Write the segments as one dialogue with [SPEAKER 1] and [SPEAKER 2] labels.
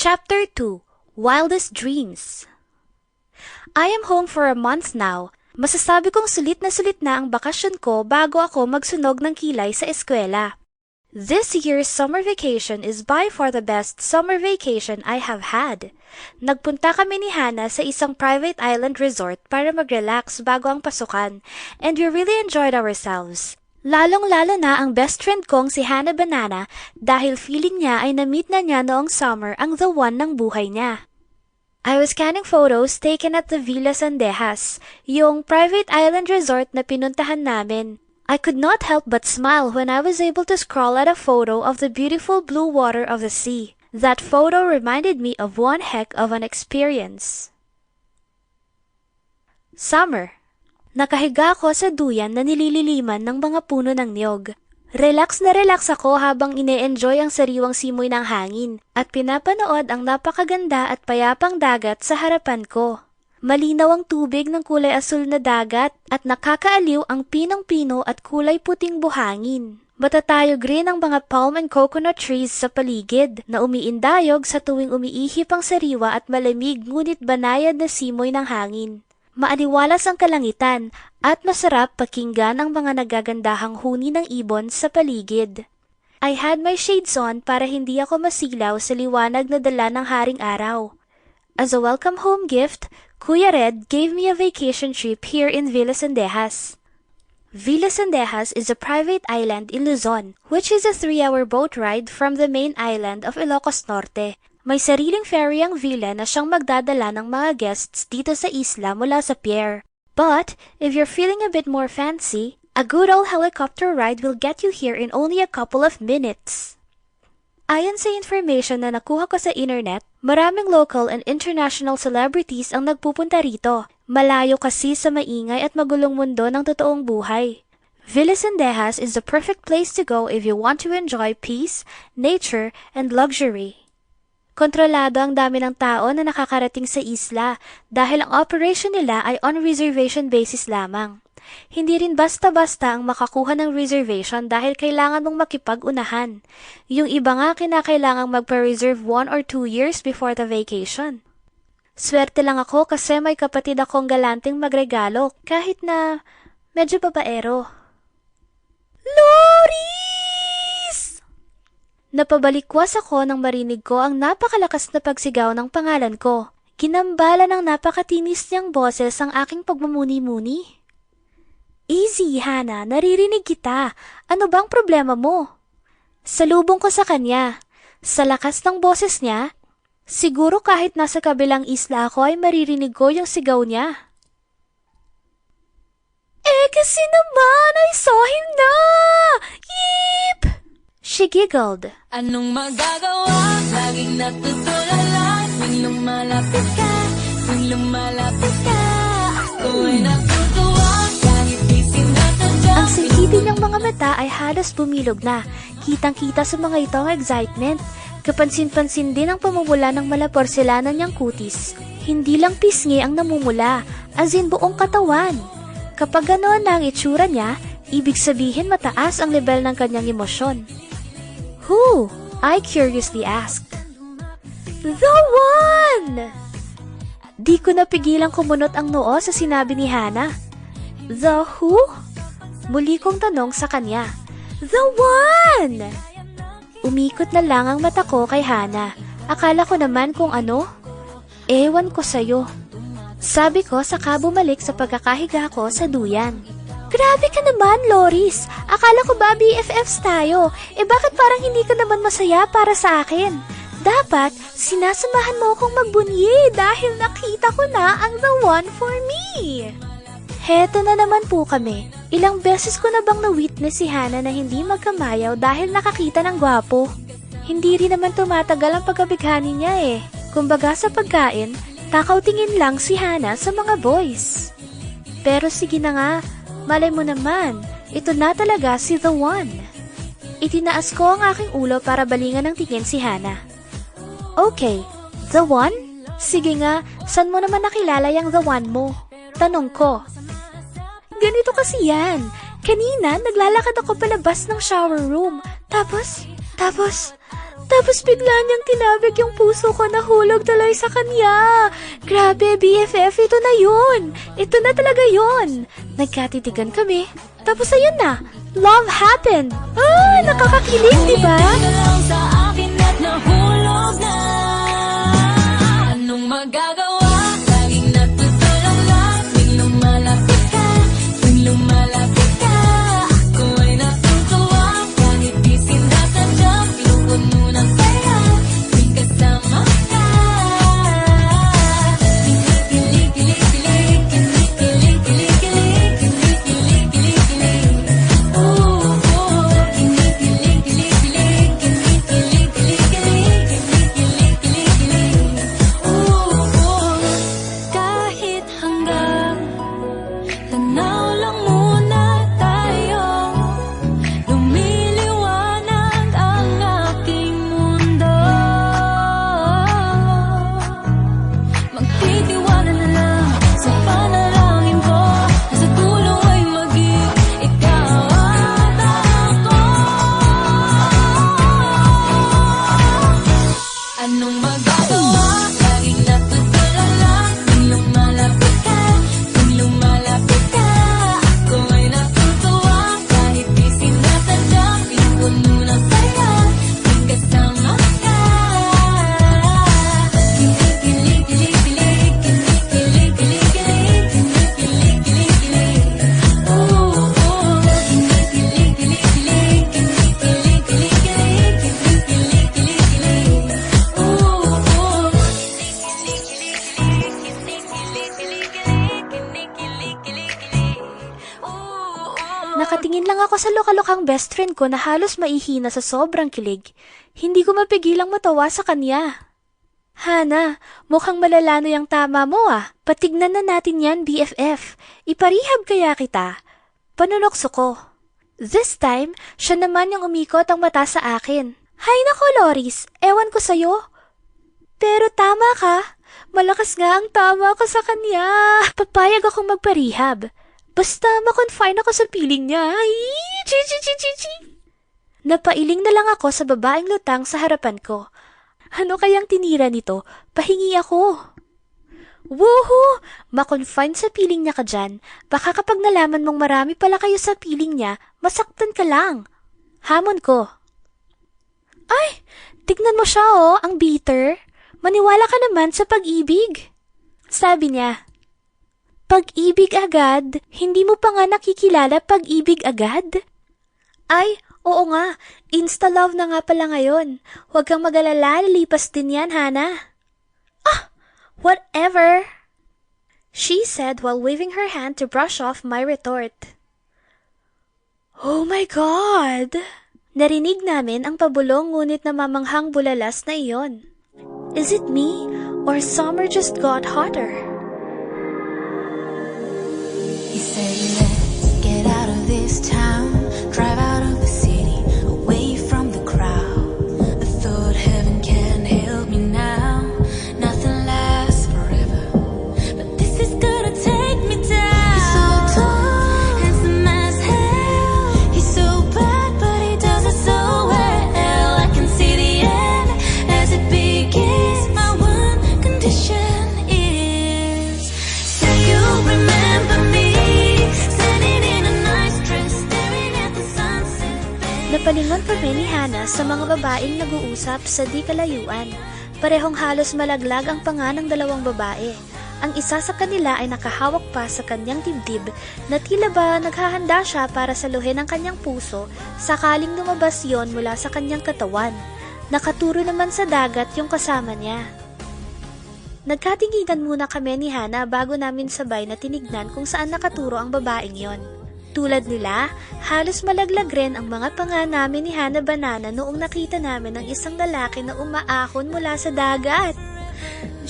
[SPEAKER 1] Chapter 2, Wildest Dreams. I am home for a month now. Masasabi kong sulit na ang bakasyon ko bago ako magsunog ng kilay sa eskwela. This year's summer vacation is by far the best summer vacation I have had. Nagpunta kami ni Hannah sa isang private island resort para mag-relax bago ang pasukan, and we really enjoyed ourselves. Lalong-lalo na ang best friend kong si Hannah Banana dahil feeling niya ay na-meet na niya noong summer ang the one ng buhay niya. I was scanning photos taken at the Villa Sandejas, yung private island resort na pinuntahan namin. I could not help but smile when I was able to scroll at a photo of the beautiful blue water of the sea. That photo reminded me of one heck of an experience. Summer. Nakahiga ako sa duyan na nilililiman ng mga puno ng niyog. Relax na relax ako habang ine-enjoy ang sariwang simoy ng hangin at pinapanood ang napakaganda at payapang dagat sa harapan ko. Malinaw ang tubig ng kulay asul na dagat at nakakaaliw ang pinong-pino at kulay puting buhangin. Matatayog rin ang mga palm and coconut trees sa paligid na umiindayog sa tuwing umiihip ang sariwa at malamig ngunit banayad na simoy ng hangin. Maaliwalas ang kalangitan at masarap pakinggan ang mga nagagandahang huni ng ibon sa paligid. I had my shades on para hindi ako masilaw sa liwanag na dala ng haring araw. As a welcome home gift, Kuya Red gave me a vacation trip here in Villa Sandejas. Villa Sandejas is a private island in Luzon, which is a 3-hour boat ride from the main island of Ilocos Norte. May sariling ferry ang villa na siyang magdadala ng mga guests dito sa isla mula sa pier. But, if you're feeling a bit more fancy, a good old helicopter ride will get you here in only a couple of minutes. Ayon sa information na nakuha ko sa internet, maraming local and international celebrities ang nagpupunta rito. Malayo kasi sa maingay at magulong mundo ng totoong buhay. Villa Sandejas is the perfect place to go if you want to enjoy peace, nature, and luxury. Kontrolado ang dami ng tao na nakakarating sa isla dahil ang operation nila ay on reservation basis lamang. Hindi rin basta-basta ang makakuha ng reservation dahil kailangan mong makipag-unahan. Yung iba nga kinakailangang magpa-reserve 1 or 2 years before the vacation. Swerte lang ako kasi may kapatid akong galanting magregalo kahit na medyo babaero. Loris! Napabalikwas ako nang marinig ko ang napakalakas na pagsigaw ng pangalan ko. Ginambala ng napakatinis niyang boses ang aking pagmumuni-muni. Easy, Hannah. Naririnig kita. Ano bang problema mo? Salubong ko sa kanya. Sa lakas ng boses niya, siguro kahit nasa kabilang isla ako ay maririnig ko yung sigaw niya. Kasi naman, I saw him na! Yeep! She giggled.
[SPEAKER 2] Anong magagawa? Laging natutulala. Tuwing lumalapit ka, ako ay natutuwa. Kahit di sinasadya.
[SPEAKER 1] Ang sikitin ng mga mata ay halos bumilog na. Kitang-kita sa mga ito ang excitement. Kapansin-pansin din ang pamumula ng malaporselana niyang kutis. Hindi lang pisngi ang namumula, as in buong katawan. Kapag ganoon na ang itsura niya, ibig sabihin mataas ang level ng kanyang emosyon. Who? I curiously asked. The one! Di ko napigilang kumunot ang noo sa sinabi ni Hannah. The who? Muli kong tanong sa kanya. The one! Umikot na lang ang mata ko kay Hannah. Akala ko naman kung ano. Ewan ko sa'yo. Sabi ko saka bumalik sa pagkakahiga ko sa duyan. Grabe ka naman, Loris. Akala ko ba BFFs tayo? Bakit parang hindi ka naman masaya para sa akin? Dapat, sinasamahan mo akong magbunyi dahil nakita ko na ang the one for me. Heto na naman po kami. Ilang beses ko na bang na-witness si Hannah na hindi magkamayaw dahil nakakita ng gwapo. Hindi rin naman tumatagal ang pagkabighani niya Kumbaga sa pagkain, takaw tingin lang si Hannah sa mga boys. Pero sige na nga, malay mo naman, ito na talaga si the one. Itinaas ko ang aking ulo para balingan ng tingin si Hannah. Okay, the one? Sige nga, saan mo naman nakilala yung the one mo? Tanong ko. Ganito kasi yan. Kanina, naglalakad ako palabas ng shower room. Tapos, Tapos bigla niyang tinabig yung puso ko, nahulog tuloy sa kanya. Grabe, BFF, ito na yun. Ito na talaga yun. Nagkatitigan kami. Tapos ayun na, love happened. Ah, nakakakilig, di ba?
[SPEAKER 2] Tingin ka lang sa akin at nahulog na. Anong magagawa? Laging natutulala. Tuwing lumalapit ka, tuwing lumalapit ka, ako ay natutuwa. Kahit di sinasadya, pinuko mo ng saya. Tuwing kasama ka. Kilig, kilig, kilig, kilig, kilig, kilig, kilig, kilig, kilig, kilig, kilig. Oh, oh, kilig, kilig, kilig, kilig, kilig, kilig, kilig, kilig, kilig, kilig, kilig. Oh, oh, kahit hanggang tanaw lang muna tayo, lumiliwanag ang aking mundo. Magtitiwala na lang sa panalangin ko, na sa dulo ay maging ikaw at ako. Anong magagawa? Laging natutulala. Tuwing lumalapit ka, tuwing lumalapit ka, ako ay natutuwa. Kahit di sinasadya, pinupuno ng saya. Tuwing kasama ka. Kilig, kilig, kilig, kilig, kilig, kilig, kilig, kilig, kilig, kilig, kilig. Oh, oh, kilig, kilig, kilig, kilig, kilig, kilig, kilig, kilig, kilig, kilig, kilig. Oh, oh, kilig, kilig, kilig, kilig, kilig, kilig, kilig, kilig, kilig, kilig. Oh, oh.
[SPEAKER 1] Nakatingin lang ako sa lokalokang best friend ko na halos maihina sa sobrang kilig. Hindi ko mapigilang matawa sa kanya. Hana, mukhang malala na yung tama mo ah. Patignan na natin yan, BFF. Iparihab kaya kita. Panunokso ko. This time, siya naman yung umikot ang mata sa akin. Hay nako, Loris, ewan ko sa'yo. Pero tama ka. Malakas nga ang tama ko sa kanya. Papayag akong magparihab. Basta makonfine ako sa piling niya. Ay, chi. Napailing na lang ako sa babaeng lutang sa harapan ko. Ano kayang tinira nito? Pahingi ako. Woohoo! Makonfine sa piling niya ka dyan. Baka kapag nalaman mong marami pala kayo sa piling niya, masaktan ka lang. Hamon ko. Ay, tignan mo siya oh, ang bitter. Maniwala ka naman sa pag-ibig. Sabi niya, pag-ibig agad? Hindi mo pa nga nakikilala pag-ibig agad? Ay, oo nga. Insta-love na nga pala ngayon. Huwag kang mag-alala, lilipas din yan, Hana. Ah, whatever, she said while waving her hand to brush off my retort. Oh my God! Narinig namin ang pabulong ngunit namamanghang bulalas na iyon. Is it me or summer just got hotter?
[SPEAKER 2] He said, let's get out of this town, drive out of the city, away from the crowd. I thought heaven can help me now, nothing lasts forever, but this is gonna take me down. He's so tall, handsome as hell, he's so bad but he does it so well. I can see the end as it begins. My one condition is, say you'll remember me.
[SPEAKER 1] Napalingon kami ni Hana sa mga babaeng nag-uusap sa di kalayuan. Parehong halos malaglag ang panga ng dalawang babae. Ang isa sa kanila ay nakahawak pa sa kanyang dibdib na tila ba naghahanda siya para saluhin ang kanyang puso sakaling lumabas yon mula sa kanyang katawan. Nakaturo naman sa dagat yung kasama niya. Nagkatinginan muna kami ni Hana bago namin sabay na tinignan kung saan nakaturo ang babaeng yon. Tulad nila, halos malaglag rin ang mga panga namin ni Hana Banana noong nakita namin ang isang lalaki na umaahon mula sa dagat.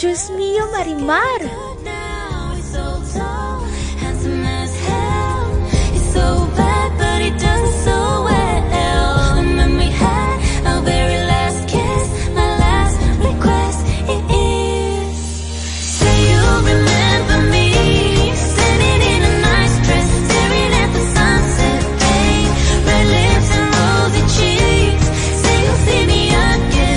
[SPEAKER 1] Diyos mio, Marimar!
[SPEAKER 2] Now he's so tall, handsome as hell. He's so bad, but he does it so well. And when we had our very last kiss, my last request is, say you'll remember me, standing in a nice dress, staring at the sunset, babe. Red lips and rosy cheeks. Say you'll see me again.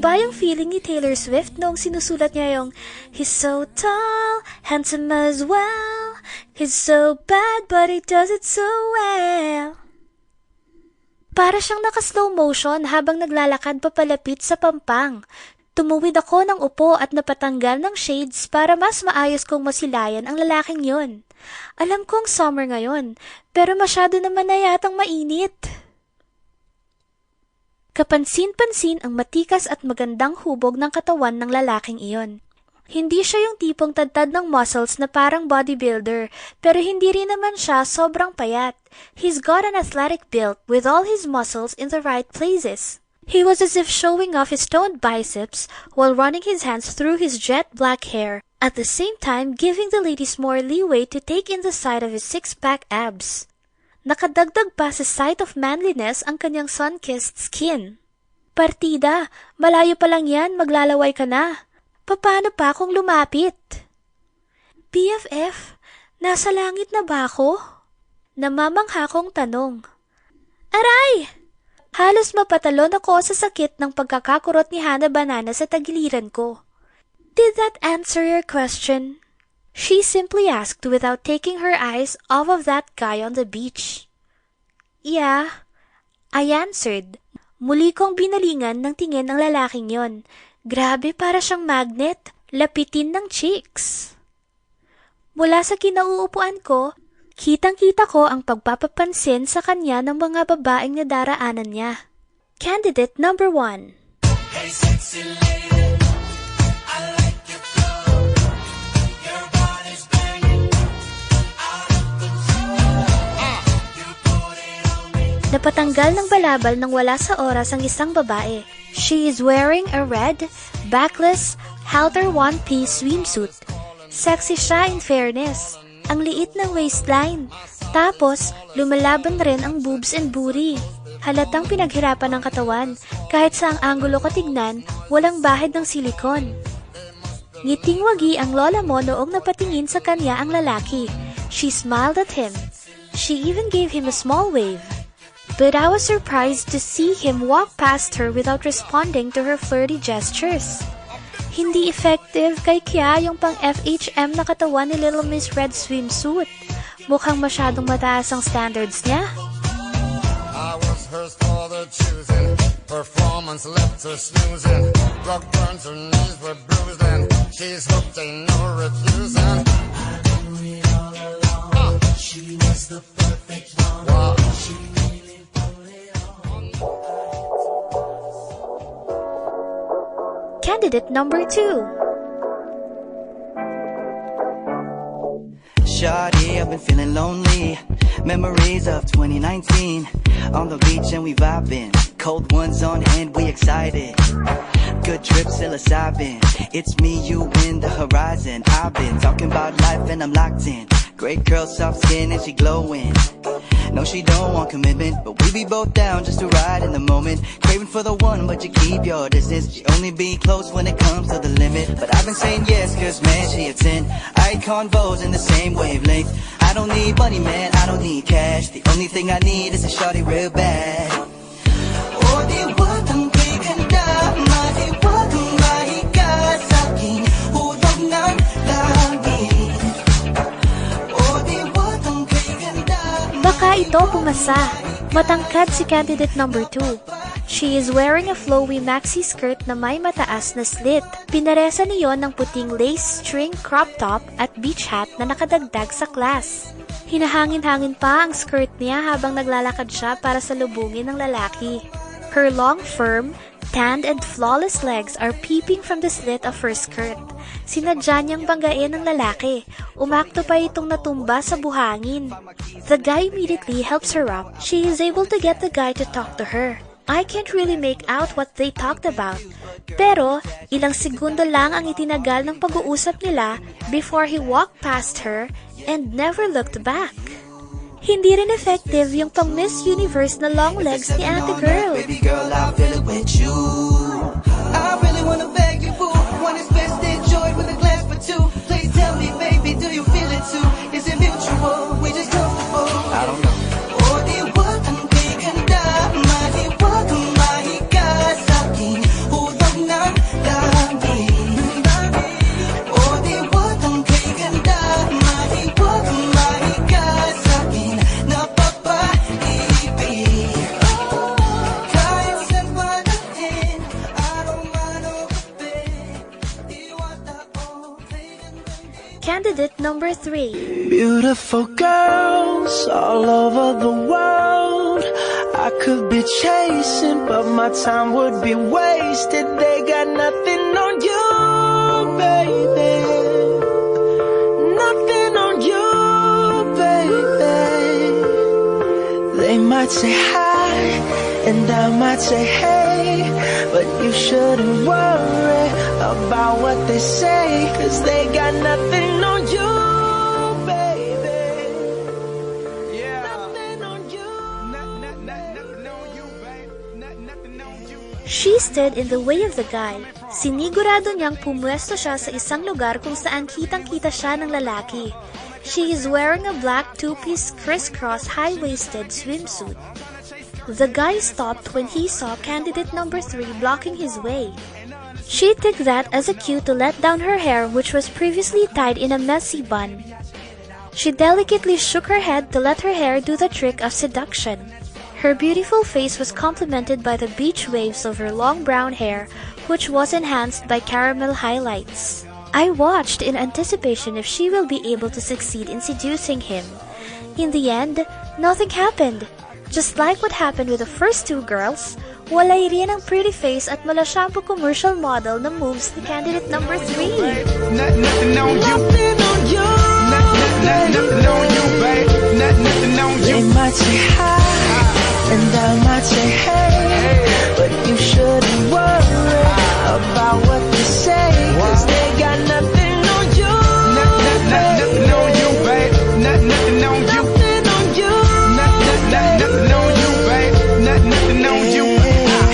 [SPEAKER 1] ba yung feeling ni Taylor Swift noong sinusulat niya yung "He's so tall, handsome as well. He's so bad, but he does it so well." Para siyang naka-slow motion habang naglalakad papalapit sa pampang. Tumuwid ako ng upo at napatanggal ng shades para mas maayos kong masilayan ang lalaking yon. Alam kong summer ngayon, pero masyado naman na yatang mainit. Kapansin-pansin ang matikas at magandang hubog ng katawan ng lalaking iyon. Hindi siya yung tipong tadtad ng muscles na parang bodybuilder, pero hindi rin naman siya sobrang payat. He's got an athletic build with all his muscles in the right places. He was as if showing off his toned biceps while running his hands through his jet black hair, at the same time giving the ladies more leeway to take in the sight of his six-pack abs. Nakadagdag pa sa sight of manliness ang kanyang sun-kissed skin. Partida, malayo pa lang yan, maglalaway ka na. Paano pa kung lumapit? BFF, nasa langit na ba ako? Namamangha kong tanong. Aray! Halos mapatalon ako sa sakit ng pagkakakurot ni Hana Banana sa tagiliran ko. Did that answer your question? She simply asked without taking her eyes off of that guy on the beach. Yeah, I answered. Muli kong binalingan ng tingin ang lalaking yon. Grabe, para siyang magnet, lapitin ng chicks. Mula sa kinauupuan ko, kitang-kita ko ang pagpapapansin sa kanya ng mga babaeng nadaraanan niya. Candidate number 1.
[SPEAKER 3] Hey sexy lady, I like your flow. Your body's banging out of control. You put it on me.
[SPEAKER 1] Napatanggal ng balabal nang wala sa oras ang isang babae. She is wearing a red, backless, halter one-piece swimsuit. Sexy siya in fairness. Ang liit ng waistline. Tapos, lumalaban rin ang boobs and booty. Halatang pinaghirapan ng katawan. Kahit saang anggulo ko tignan, walang bahid ng silikon. Ngiting wagi ang lola mo noong napatingin sa kanya ang lalaki. She smiled at him. She even gave him a small wave. But I was surprised to see him walk past her without responding to her flirty gestures. Hindi effective kay Kya yung pang FHM na katawan ni Little Miss Red swimsuit. Mukhang masyadong mataas ang standards niya.
[SPEAKER 3] I was hers for the choosing. Performance left her snoozing. Rock burns, her knees were bruised, and she's hooked, ain't no refusing. I knew it all along. She was the perfect one. Wow. She really put it on.
[SPEAKER 1] Candidate number 2.
[SPEAKER 4] Shawty, I've been feeling lonely. Memories of 2019. On the beach and we vibing. Cold ones on hand, we excited. Good trip, psilocybin. It's me, you, in the horizon. I've been talking about life and I'm locked in. Great girl, soft skin and she glowing. No, she don't want commitment, but we be both down just to ride in the moment. Craving for the one, but you keep your distance. She only be close when it comes to the limit. But I've been saying yes, cause man, she a 10. I convos in the same wavelength. I don't need money, man, I don't need cash. The only thing I need is a shawty real bad. Oh, di watang kiganda, di watang mahiga sa akin. Huwag nang langit. Oh, di watang kiganda.
[SPEAKER 1] Baka ito pumasa. Matangkad si candidate number 2. She is wearing a flowy maxi skirt na may mataas na slit. Pinaresa niyon ng puting lace string crop top at beach hat na nakadagdag sa class. Hinahangin-hangin pa ang skirt niya habang naglalakad siya para salubungin ng lalaki. Her long, firm, tanned and flawless legs are peeping from the slit of her skirt. Sinadya niyang banggain ng lalaki. Umakto pa itong natumba sa buhangin. The guy immediately helps her up. She is able to get the guy to talk to her. I can't really make out what they talked about. Pero, ilang segundo lang ang itinagal ng pag-uusap nila before he walked past her and never looked back. Hindi rin effective yung pang Miss Universe na long legs ni Ate Girl.
[SPEAKER 4] Baby girl, I feel it with you. I really wanna beg you, boo. One is best enjoyed with a glass for two. Please tell me, baby, do you feel it too? Is it mutual? We just comfortable? I don't know. Oh, di watang kiganda, di watang mahiga sa akin. Huwag na
[SPEAKER 1] number 3.
[SPEAKER 5] Beautiful girls all over the world. I could be chasing, but my time would be wasted. They got nothing on you, baby. Nothing on you, baby. They might say hi, and I might say hey, but you shouldn't worry about what they say, 'cause they got nothing on you, baby. Nothing on you. Nothing on you, babe. Nothing on you.
[SPEAKER 1] She stood in the way of the guy. Sinigurado niyang pumwesto siya sa isang lugar kung saan kitang-kita siya ng lalaki. She is wearing a black two-piece crisscross high-waisted swimsuit. The guy stopped when he saw candidate number 3 blocking his way. She took that as a cue to let down her hair, which was previously tied in a messy bun. She delicately shook her head to let her hair do the trick of seduction. Her beautiful face was complemented by the beach waves of her long brown hair, which was enhanced by caramel highlights. I watched in anticipation if she will be able to succeed in seducing him. In the end, nothing happened. Just like what happened with the first 2 girls, walay rin ang pretty face at mala shampoo commercial model na moves ni candidate number 3.
[SPEAKER 5] Nothing on you. Nothing on you. Nothing on you, babe. Nothing on you. They might say hi, and I might say hey, but you shouldn't worry about what they say, 'cause they got nothing on you. Nothing on you, babe. Nothing on you. Nothing on you. Nothing on you, babe. Nothing on you.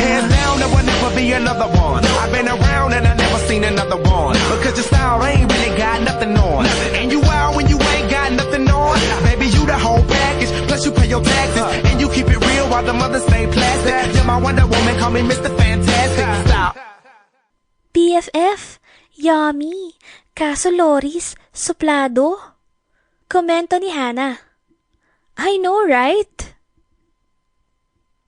[SPEAKER 5] Hands down, there will never be another one. I've been around and I never seen another one. Because your style ain't really got nothing on. And you out when you ain't got nothing on. Baby, you the whole package. Plus you pay your taxes. And you keep it real while the mothers stay plastic. You're my Wonder Woman, call me Mr. Fantastic. Stop.
[SPEAKER 1] BFF, yummy. Kaso Loris, suplado. Komento ni Hannah. I know, right?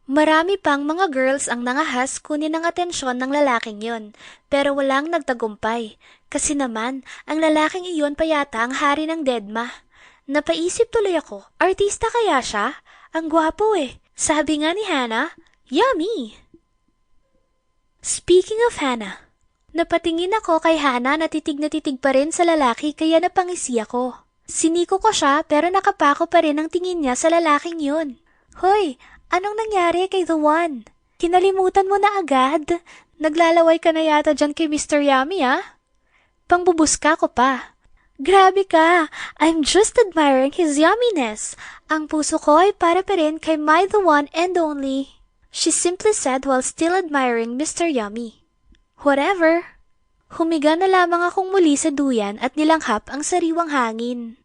[SPEAKER 1] Marami pang mga girls ang nangahas kunin ang atensyon ng lalaking yon, pero walang nagtagumpay. Kasi naman, ang lalaking iyon pa yata ang hari ng Dedma. Napaisip tuloy ako, artista kaya siya? Ang gwapo eh. Sabi nga ni Hannah, yummy! Speaking of Hannah, napatingin ako kay Hannah na titig pa rin sa lalaki kaya napangisi ako. Siniko ko siya pero nakapako pa rin ang tingin niya sa lalaking yun. Hoy, anong nangyari kay The One? Kinalimutan mo na agad? Naglalaway ka na yata dyan kay Mr. Yummy ah? Pangbubuska ko pa. Grabe ka! I'm just admiring his yumminess. Ang puso ko ay para pa rin kay my the one and only. She simply said while still admiring Mr. Yummy. Whatever. Humiga na lamang akong muli sa duyan at nilanghap ang sariwang hangin.